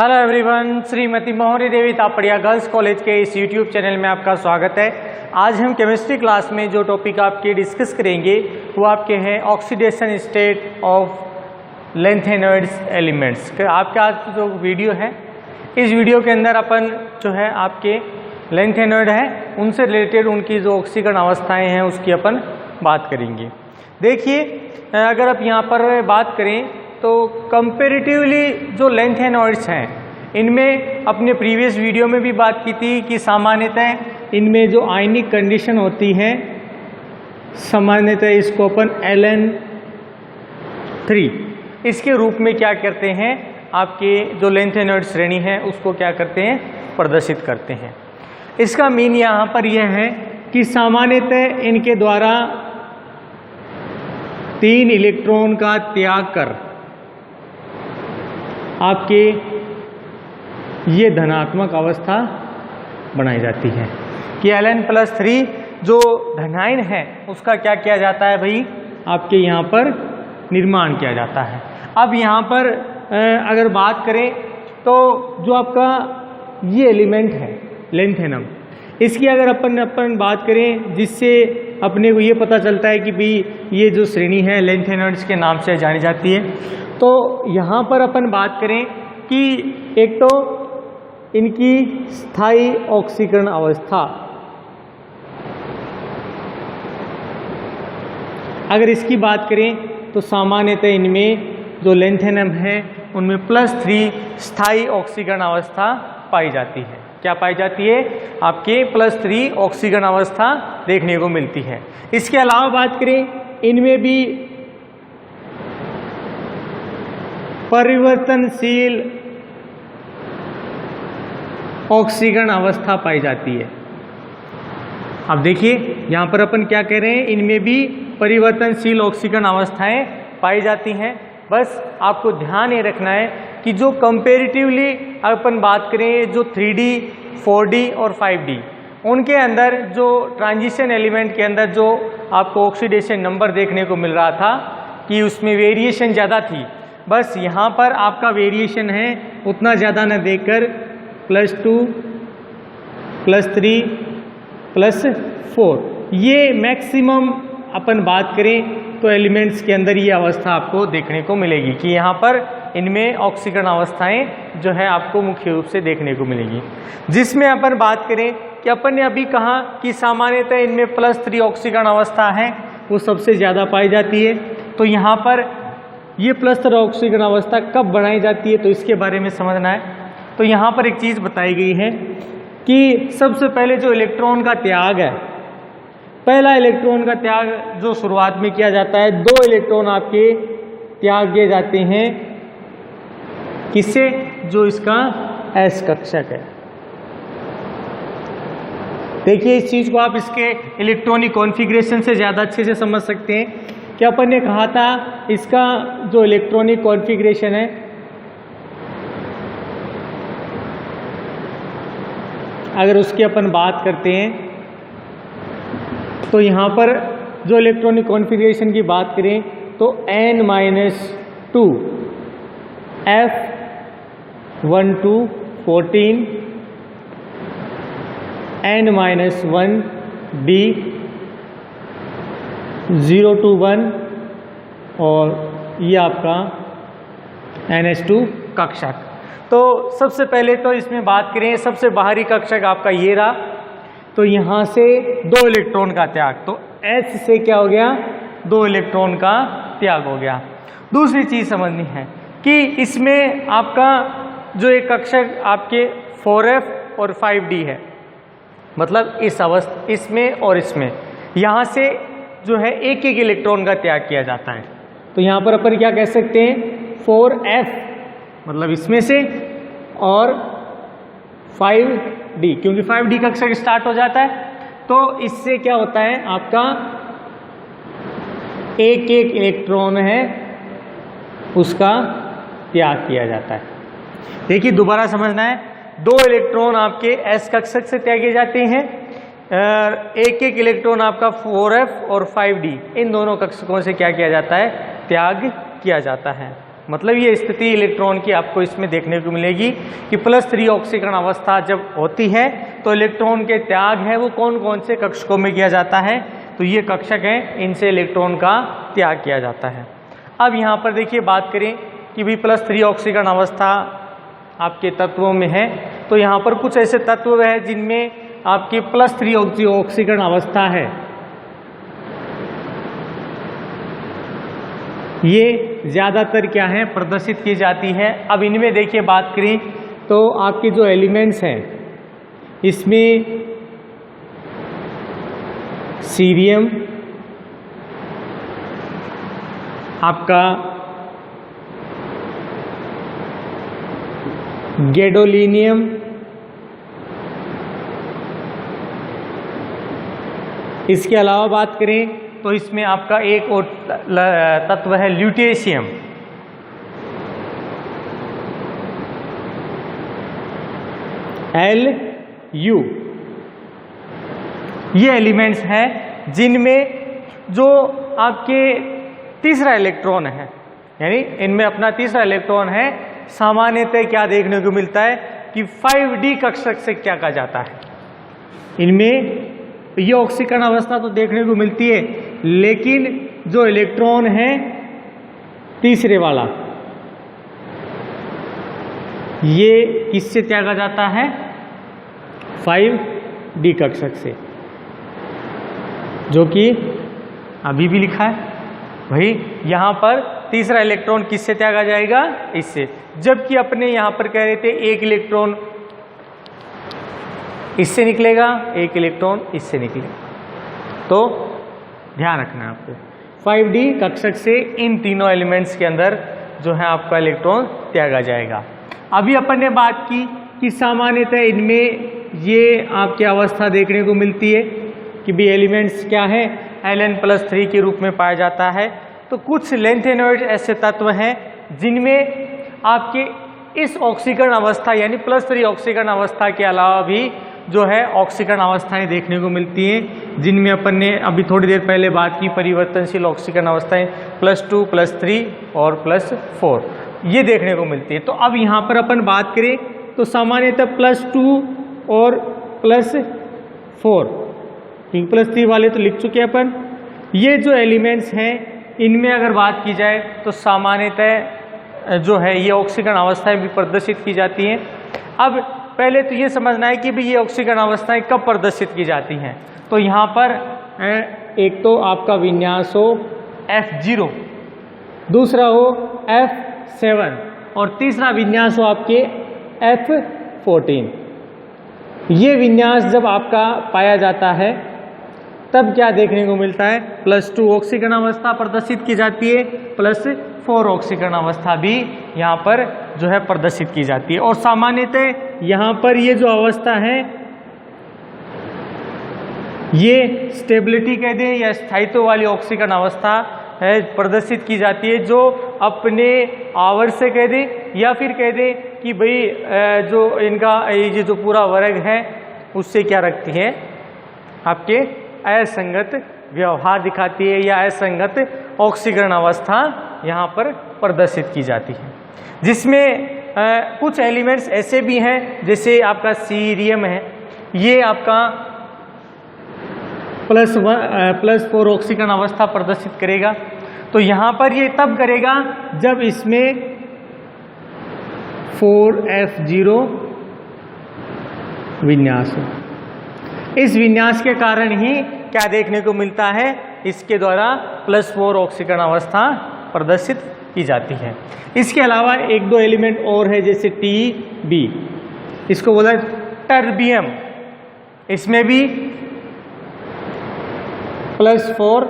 Hello everyone, Shrimati मोहरी देवी Tapadia girls college के इस यूट्यूब चैनल में आपका स्वागत है। आज हम केमिस्ट्री क्लास में जो टॉपिक आपके डिस्कस करेंगे वो आपके हैं oxidation state of lanthanoids elements. आपका आज जो वीडियो है, इस वीडियो के अंदर अपन जो है आपके लेंथेनॉइड है उनसे रिलेटेड उनकी जो ऑक्सीकरण अवस्थाएँ हैं उसकी अपन बात करेंगे। देखिए, अगर आप यहाँ पर बात करें तो कंपैरेटिवली जो लेंथेनॉइड्स हैं इनमें अपने प्रीवियस वीडियो में भी बात की थी कि सामान्यतः इनमें जो आयनिक कंडीशन होती है सामान्यतः इसको अपन Ln3 इसके रूप में क्या करते हैं, आपके जो लेंथेनॉइड श्रेणी है उसको क्या करते हैं, प्रदर्शित करते हैं। इसका मीन यहाँ पर यह है कि सामान्यतः इनके द्वारा 3 इलेक्ट्रॉन का त्याग कर आपके ये धनात्मक अवस्था बनाई जाती है कि Ln+3 जो धनायन है उसका क्या किया जाता है भाई, आपके यहाँ पर निर्माण किया जाता है। अब यहाँ पर अगर बात करें तो जो आपका ये एलिमेंट है लेंथेनम, इसकी अगर अपन बात करें जिससे अपने को ये पता चलता है कि भाई ये जो श्रेणी है लेंथेनॉइड्स के नाम से जानी जाती है। तो यहाँ पर अपन बात करें कि एक तो इनकी स्थायी ऑक्सीकरण अवस्था, अगर इसकी बात करें तो सामान्यतः इनमें जो लेंथेनम है उनमें +3 स्थायी ऑक्सीकरण अवस्था पाई जाती है। क्या पाई जाती है, आपके +3 ऑक्सीकरण अवस्था देखने को मिलती है। इसके अलावा बात करें इनमें भी परिवर्तनशील ऑक्सीकरण अवस्था पाई जाती है। अब देखिए यहाँ पर अपन क्या कह रहे हैं, इनमें भी परिवर्तनशील ऑक्सीकरण अवस्थाएं पाई जाती हैं। बस आपको ध्यान ये रखना है कि जो कंपैरेटिवली अपन बात करें जो 3D, 4D और 5D उनके अंदर जो ट्रांजिशन एलिमेंट के अंदर जो आपको ऑक्सीडेशन नंबर देखने को मिल रहा था कि उसमें वेरिएशन ज़्यादा थी, बस यहाँ पर आपका वेरिएशन है उतना ज़्यादा न देकर +2, +3, +4 ये मैक्सिमम अपन बात करें तो एलिमेंट्स के अंदर ये अवस्था आपको देखने को मिलेगी कि यहाँ पर इनमें ऑक्सीकरण अवस्थाएं जो है आपको मुख्य रूप से देखने को मिलेगी। जिसमें अपन बात करें कि अपन ने अभी कहा कि सामान्यतः इनमें +3 ऑक्सीकरण अवस्था है वो सबसे ज़्यादा पाई जाती है। तो यहाँ पर ये +3 ऑक्सीकरण अवस्था कब बनाई जाती है तो इसके बारे में समझना है। तो यहाँ पर एक चीज़ बताई गई है कि सबसे पहले जो इलेक्ट्रॉन का त्याग है, पहला इलेक्ट्रॉन का त्याग जो शुरुआत में किया जाता है, 2 इलेक्ट्रॉन आपके त्याग दिए जाते हैं किससे, जो इसका S कक्षक है। देखिए इस चीज को आप इसके इलेक्ट्रॉनिक कॉन्फ़िगरेशन से ज़्यादा अच्छे से समझ सकते हैं कि अपन ने कहा था इसका जो इलेक्ट्रॉनिक कॉन्फ़िगरेशन है, अगर उसकी अपन बात करते हैं तो यहाँ पर जो इलेक्ट्रॉनिक कॉन्फ़िगरेशन की बात करें तो N-2 F12 14 N-1 D 021 और ये आपका NH2 कक्षक। तो सबसे पहले तो इसमें बात करें, सबसे बाहरी कक्षक आपका ये रहा, तो यहाँ से 2 इलेक्ट्रॉन का त्याग, तो S से क्या हो गया, 2 इलेक्ट्रॉन का त्याग हो गया। दूसरी चीज़ समझनी है कि इसमें आपका जो एक कक्षक आपके 4F और 5D है, मतलब इस अवस्था इसमें और इसमें यहाँ से जो है एक इलेक्ट्रॉन का त्याग किया जाता है। तो यहाँ पर अपन क्या कह सकते हैं, 4F मतलब इसमें से और 5D, क्योंकि 5D कक्षक स्टार्ट हो जाता है तो इससे क्या होता है, आपका एक इलेक्ट्रॉन है उसका त्याग किया जाता है। देखिए दोबारा समझना है, 2 इलेक्ट्रॉन आपके S कक्षक से त्यागे जाते हैं, एक इलेक्ट्रॉन आपका 4F और 5D इन दोनों कक्षकों से क्या किया जाता है, त्याग किया जाता है। मतलब ये स्थिति इलेक्ट्रॉन की आपको इसमें देखने को मिलेगी कि +3 ऑक्सीकरण अवस्था जब होती है तो इलेक्ट्रॉन के त्याग है वो कौन कौन से कक्षकों में किया जाता है, तो ये कक्षक हैं, इनसे इलेक्ट्रॉन का त्याग किया जाता है। अब यहाँ पर देखिए बात करें कि भाई +3 ऑक्सीकरण अवस्था आपके तत्वों में है, तो यहाँ पर कुछ ऐसे तत्व है जिनमें आपकी +3 ऑक्सीकरण अवस्था है, ये ज़्यादातर क्या है प्रदर्शित की जाती है। अब इनमें देखिए बात करें तो आपके जो एलिमेंट्स हैं इसमें सीरियम, आपका गैडोलीनियम, इसके अलावा बात करें तो इसमें आपका एक और तत्व है ल्यूटेशियम, Lu। ये एलिमेंट्स हैं जिनमें जो आपके तीसरा इलेक्ट्रॉन है, यानी इनमें अपना तीसरा इलेक्ट्रॉन है, सामान्यतः क्या देखने को मिलता है कि 5d कक्षक से क्या कहा जाता है, इनमें ये ऑक्सीकरण अवस्था तो देखने को मिलती है, लेकिन जो इलेक्ट्रॉन है तीसरे वाला ये किससे त्यागा जाता है, 5d कक्षक से, जो कि अभी भी लिखा है भाई यहाँ पर तीसरा इलेक्ट्रॉन किससे त्यागा जाएगा, इससे। जबकि अपने यहाँ पर कह रहे थे एक इलेक्ट्रॉन इससे निकलेगा, एक इलेक्ट्रॉन इससे निकलेगा, तो ध्यान रखना है आपको 5d कक्षक से इन तीनों एलिमेंट्स के अंदर जो है आपका इलेक्ट्रॉन त्यागा जाएगा। अभी अपन ने बात की कि सामान्यतः इनमें ये आपकी अवस्था देखने को मिलती है कि भी एलिमेंट्स क्या है Ln+3 के रूप में पाया जाता है। तो कुछ लेंथेनॉइड ऐसे तत्व हैं जिनमें आपके इस ऑक्सीकरण अवस्था यानी +3 ऑक्सीकरण अवस्था के अलावा भी जो है ऑक्सीकरण अवस्थाएं देखने को मिलती हैं, जिनमें अपन ने अभी थोड़ी देर पहले बात की परिवर्तनशील ऑक्सीकरण अवस्थाएं +2, +3 और +4 ये देखने को मिलती है। तो अब यहाँ पर अपन बात करें तो सामान्यतः +2 और +4, +3 वाले तो लिख चुके हैं अपन। ये जो एलिमेंट्स हैं इनमें अगर बात की जाए तो सामान्यतः जो है ये ऑक्सीकरण अवस्थाएं भी प्रदर्शित की जाती हैं। अब पहले तो ये समझना है कि भी ये ऑक्सीकरण अवस्थाएं कब प्रदर्शित की जाती हैं। तो यहाँ पर एक तो आपका विन्यास हो F0, दूसरा हो F7 और तीसरा विन्यास हो आपके F14। ये विन्यास जब आपका पाया जाता है तब क्या देखने को मिलता है, +2 ऑक्सीकरण अवस्था प्रदर्शित की जाती है, +4 ऑक्सीकरण अवस्था भी यहाँ पर जो है प्रदर्शित की जाती है। और सामान्यतः यहाँ पर ये जो अवस्था है ये स्टेबिलिटी कह दें या स्थायित्व वाली ऑक्सीकरण अवस्था है प्रदर्शित की जाती है, जो अपने आवर से कह दें या फिर कह दें कि भाई जो इनका ये जो पूरा वर्ग है उससे क्या रखती है, आपके असंगत व्यवहार दिखाती है या असंगत ऑक्सीकरण अवस्था यहाँ पर प्रदर्शित की जाती है। जिसमें कुछ एलिमेंट्स ऐसे भी हैं जैसे आपका सीरियम है, ये आपका +4 ऑक्सीकरण अवस्था प्रदर्शित करेगा। तो यहाँ पर ये तब करेगा जब इसमें 4F0 विन्यास हो। इस विन्यास के कारण ही क्या देखने को मिलता है, इसके द्वारा +4 ऑक्सीकरण अवस्था प्रदर्शित की जाती है। इसके अलावा एक दो एलिमेंट और है जैसे Tb, इसको बोला टर्बियम, इसमें भी +4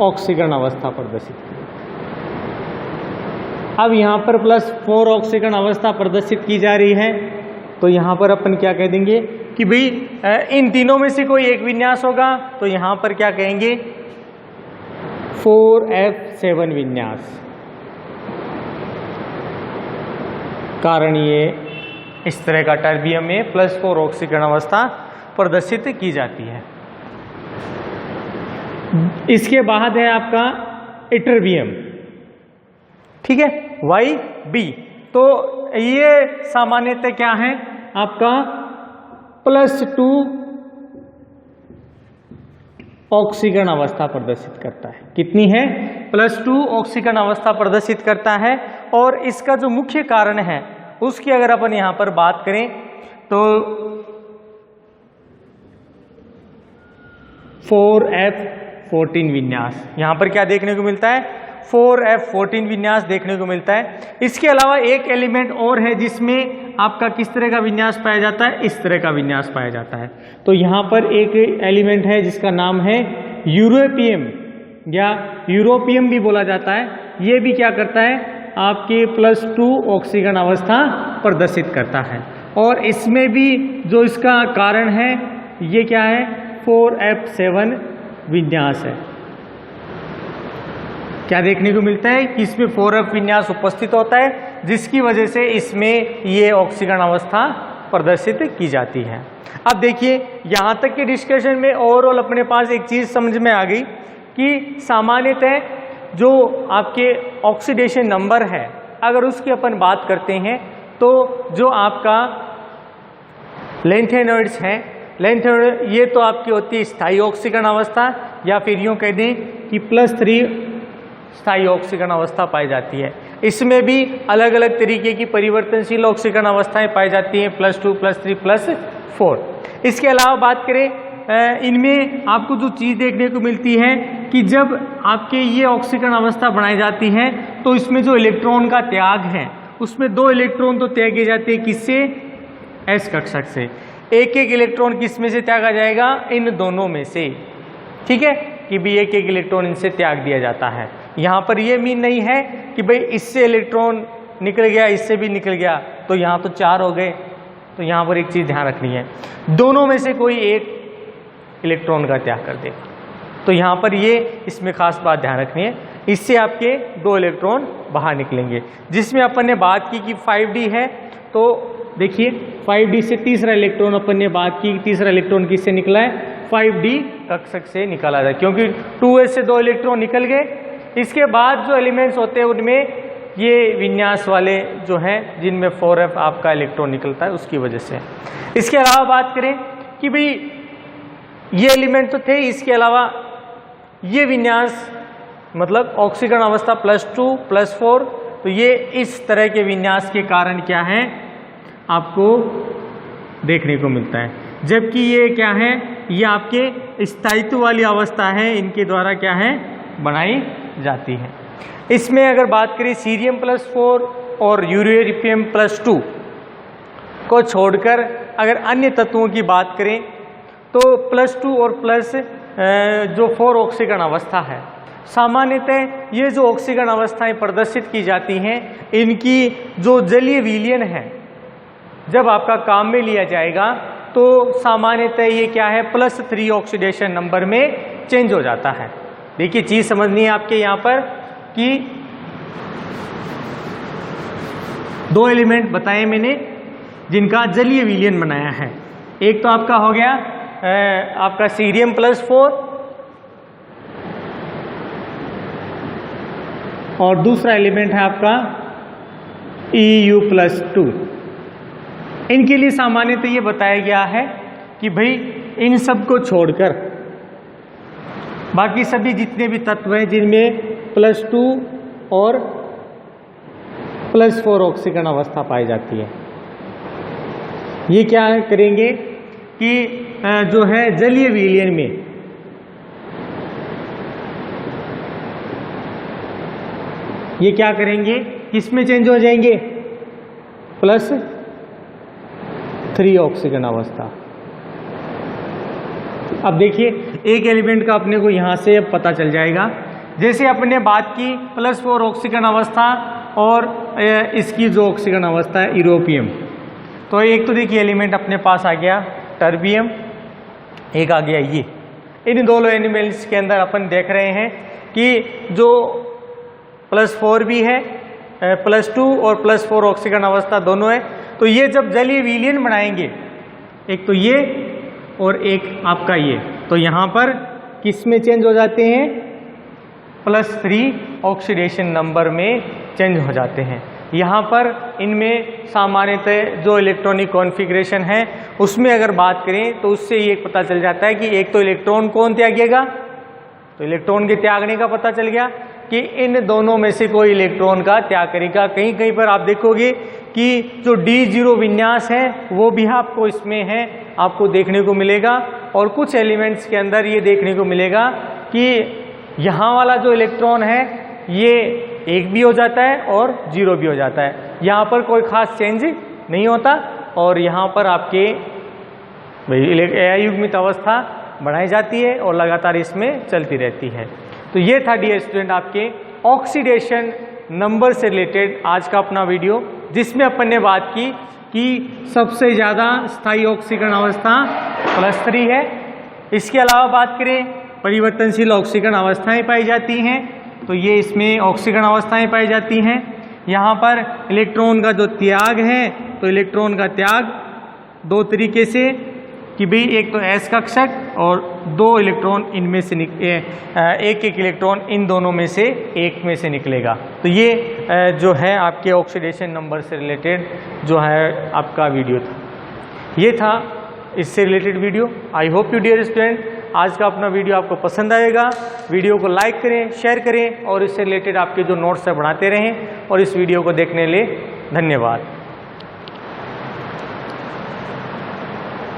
ऑक्सीकरण अवस्था प्रदर्शित की। अब यहाँ पर +4 ऑक्सीकरण अवस्था प्रदर्शित की जा रही है, तो यहाँ पर अपन क्या कह देंगे कि भाई इन तीनों में से कोई एक विन्यास होगा, तो यहाँ पर क्या कहेंगे 4F7 विन्यास। कारण ये इस तरह का टर्बियम में +4 ऑक्सीकरण अवस्था प्रदर्शित की जाती है। इसके बाद है आपका इटर्बियम। ठीक है, YB। तो ये सामान्यतः क्या है आपका +2 ऑक्सीकरण अवस्था प्रदर्शित करता है। कितनी है? +2 ऑक्सीकरण अवस्था प्रदर्शित करता है। और इसका जो मुख्य कारण है उसकी अगर अपन यहां पर बात करें तो 4F14 विन्यास, यहां पर क्या देखने को मिलता है? 4F14 विन्यास देखने को मिलता है। इसके अलावा एक एलिमेंट और है जिसमें आपका किस तरह का विन्यास पाया जाता है? इस तरह का विन्यास पाया जाता है। तो यहाँ पर एक एलिमेंट है जिसका नाम है यूरोपियम या यूरोपियम भी बोला जाता है। ये भी क्या करता है? आपके +2 ऑक्सीकरण अवस्था प्रदर्शित करता है। और इसमें भी जो इसका कारण है ये क्या है? 4F7 विन्यास है। क्या देखने को मिलता है कि इसमें 4F विन्यास उपस्थित होता है, जिसकी वजह से इसमें ये ऑक्सीकरण अवस्था प्रदर्शित की जाती है। अब देखिए यहाँ तक के डिस्कशन में ओवरऑल अपने पास एक चीज समझ में आ गई कि सामान्यतः जो आपके ऑक्सीडेशन नंबर है अगर उसकी अपन बात करते हैं तो जो आपका लैंथेनॉइड्स है, लैंथेनॉइड ये तो आपकी होती है स्थायी ऑक्सीकरण अवस्था, या फिर यूँ कह दें कि +3 स्थायी ऑक्सीकरण अवस्था पाई जाती है। इसमें भी अलग अलग तरीके की परिवर्तनशील ऑक्सीकरण अवस्थाएं पाई जाती हैं, +2, +3, +4। इसके अलावा बात करें इनमें आपको जो चीज़ देखने को मिलती है कि जब आपके ये ऑक्सीकरण अवस्था बनाई जाती है तो इसमें जो इलेक्ट्रॉन का त्याग है उसमें 2 इलेक्ट्रॉन तो त्यागे जाते हैं। किससे? S कक्षक से। एक एक इलेक्ट्रॉन किस में से त्यागा जाएगा? इन दोनों में से। ठीक है, कि भी एक एक इलेक्ट्रॉन इनसे त्याग दिया जाता है। यहाँ पर ये मीन नहीं है कि भाई इससे इलेक्ट्रॉन निकल गया इससे भी निकल गया तो यहाँ तो 4 हो गए। तो यहाँ पर एक चीज़ ध्यान रखनी है, दोनों में से कोई एक इलेक्ट्रॉन का त्याग कर देगा। तो यहाँ पर ये इसमें खास बात ध्यान रखनी है, इससे आपके 2 इलेक्ट्रॉन बाहर निकलेंगे। जिसमें अपन ने बात की कि 5D है, तो देखिए 5D से तीसरा इलेक्ट्रॉन अपन ने बात की, तीसरा इलेक्ट्रॉन किससे निकला है? 5D कक्षक से निकाला जाए, क्योंकि 2S से 2 इलेक्ट्रॉन निकल गए। इसके बाद जो एलिमेंट्स होते हैं उनमें ये विन्यास वाले जो हैं जिनमें 4F आपका इलेक्ट्रॉन निकलता है उसकी वजह से। इसके अलावा बात करें कि भाई ये एलिमेंट तो थे, इसके अलावा ये विन्यास मतलब ऑक्सीकरण अवस्था +2 +4, तो ये इस तरह के विन्यास के कारण क्या है आपको देखने को मिलता है। जबकि ये क्या है? ये आपके स्थायित्व वाली अवस्था है, इनके द्वारा क्या है बनाई जाती है। इसमें अगर बात करें सीरियम +4 और यूरेनियम +2 को छोड़कर अगर अन्य तत्वों की बात करें तो +2 और जो 4 ऑक्सीकरण अवस्था है, सामान्यतः ये जो ऑक्सीकरण अवस्थाएं प्रदर्शित की जाती हैं इनकी जो जलीय विलयन है जब आपका काम में लिया जाएगा तो सामान्यतः ये क्या है +3 ऑक्सीडेशन नंबर में चेंज हो जाता है। देखिए चीज समझनी है आपके यहाँ पर कि 2 एलिमेंट बताए मैंने जिनका जलीय विलयन बनाया है। एक तो आपका हो गया आपका सीरियम +4 और दूसरा एलिमेंट है आपका Eu+2। इनके लिए सामान्यतः ये बताया गया है कि भाई इन सब को छोड़कर बाकी सभी जितने भी तत्व हैं जिनमें +2 और +4 ऑक्सीकरण अवस्था पाई जाती है, ये क्या करेंगे कि जो है जलीय विलयन में ये क्या करेंगे, किसमें चेंज हो जाएंगे? +3 ऑक्सीकरण अवस्था। अब देखिए एक एलिमेंट का अपने को यहाँ से अब पता चल जाएगा। जैसे अपने बात की +4 ऑक्सीकरण अवस्था और इसकी जो ऑक्सीकरण अवस्था है यूरोपियम, तो एक तो देखिए एलिमेंट अपने पास आ गया टर्बियम, एक आ गया ये। इन दोनों एलिमेंट्स के अंदर अपन देख रहे हैं कि जो +4 भी है, +2 और +4 ऑक्सीकरण अवस्था दोनों है। तो ये जब जलीय विलयन बनाएंगे, एक तो ये और एक आपका ये, तो यहाँ पर किस में चेंज हो जाते हैं? +3 ऑक्सीडेशन नंबर में चेंज हो जाते हैं। यहाँ पर इनमें सामान्यतः जो इलेक्ट्रॉनिक कॉन्फ़िगरेशन है उसमें अगर बात करें तो उससे ये पता चल जाता है कि एक तो इलेक्ट्रॉन कौन त्यागेगा, तो इलेक्ट्रॉन के त्यागने का पता चल गया कि इन दोनों में से कोई इलेक्ट्रॉन का त्याग करेगा। कहीं कहीं पर आप देखोगे कि जो D0 विन्यास है वो भी आपको इसमें है, आपको देखने को मिलेगा। और कुछ एलिमेंट्स के अंदर ये देखने को मिलेगा कि यहाँ वाला जो इलेक्ट्रॉन है ये 1 भी हो जाता है और 0 भी हो जाता है। यहाँ पर कोई खास चेंज नहीं होता और यहाँ पर आपके अयुग्मित अवस्था बढ़ाई जाती है और लगातार इसमें चलती रहती है। तो ये था डियर स्टूडेंट आपके ऑक्सीडेशन नंबर से रिलेटेड आज का अपना वीडियो, जिसमें अपन ने बात की कि सबसे ज़्यादा स्थायी ऑक्सीकरण अवस्था +3 है। इसके अलावा बात करें परिवर्तनशील ऑक्सीकरण अवस्थाएं पाई जाती हैं, तो ये इसमें ऑक्सीकरण अवस्थाएं पाई जाती हैं। यहाँ पर इलेक्ट्रॉन का जो त्याग है तो इलेक्ट्रॉन का त्याग 2 तरीके से कि भाई एक तो S कक्षक और 2 इलेक्ट्रॉन इनमें से एक इलेक्ट्रॉन इन दोनों में से एक में से निकलेगा। तो ये जो है आपके ऑक्सीडेशन नंबर से रिलेटेड जो है आपका वीडियो था, ये था इससे related video. I hope you dear student आज का अपना वीडियो आपको पसंद आएगा। वीडियो को लाइक करें, शेयर करें और इससे रिलेटेड आपके जो नोट्स है बढ़ाते रहें। और इस वीडियो को देखने के लिए धन्यवाद।